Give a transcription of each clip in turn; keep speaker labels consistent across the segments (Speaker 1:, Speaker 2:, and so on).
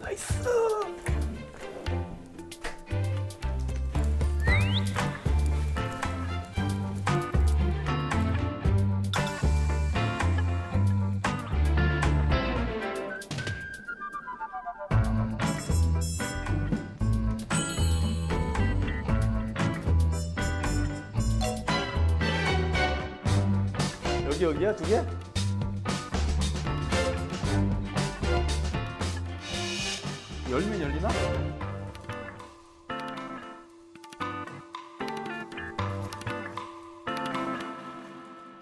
Speaker 1: 나이스. 여기야, 두 개? 열면 열리나?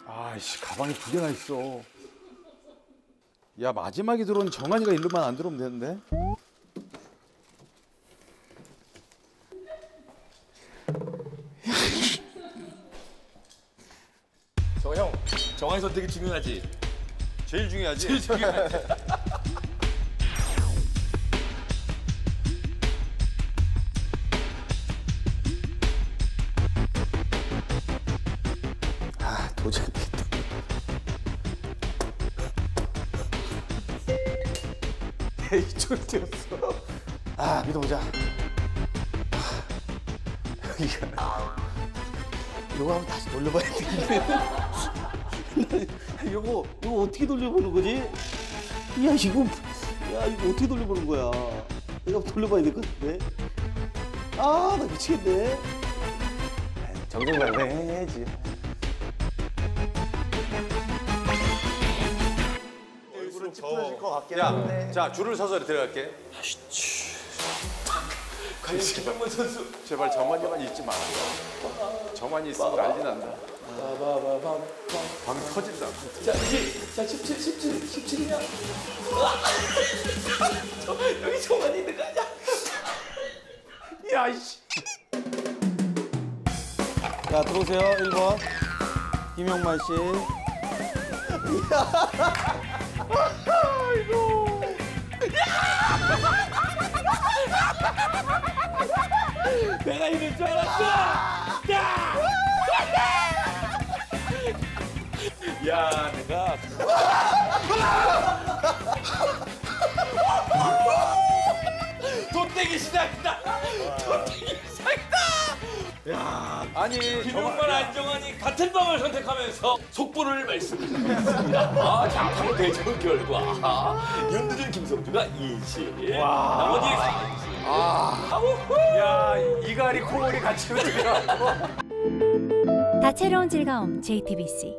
Speaker 1: 아이씨, 가방에 두 개나 있어. 야, 마지막에 들어온 정한이가 일로만 안 들어오면 되는데?
Speaker 2: 형, 정한이 선택이 중요하지?
Speaker 1: 제일 중요하지?
Speaker 2: 제일 중요하지.
Speaker 1: 아, 도저히 이쪽으로 뛰었어. 아, 믿어보자. 여기가. 이거 한번 다시 돌려봐야 되는데. 이거 어떻게 돌려보는 거지? 야, 이거 어떻게 돌려보는 거야? 이거 돌려봐야 될 것 같은데. 아, 나 미치겠네. 정정당당 해야지. 얼굴은 찌푸려질 것 같긴 한데.
Speaker 2: 자, 줄을 서서 들어갈게. 김명문 선수.
Speaker 1: 제발 정환이만 잊지 마. 정환이 있으면 난리 난다. 밤이 터진다.
Speaker 2: 자, 17이냐? 여기 정한이 있는 거 아니야?
Speaker 1: 야, 이씨. 자, 들어오세요. 1번. 김용만 씨. 아이고.
Speaker 2: 내가 이럴 줄 알았어! 야! 야, 내가. 돈 떼기 시작이다! 돈 떼기 시작이다! 야,
Speaker 1: 아니,
Speaker 2: 김용만, 안정환이 같은 방을 선택하면서 속보를 말씀드리겠습니다. 아, 자, 바로 대전 결과. 윤두준, 김성주가 2실. 나머지 4실.
Speaker 1: 야, 이갈이 콩알이 같이 움직여.
Speaker 3: 다채로운 즐거움 JTBC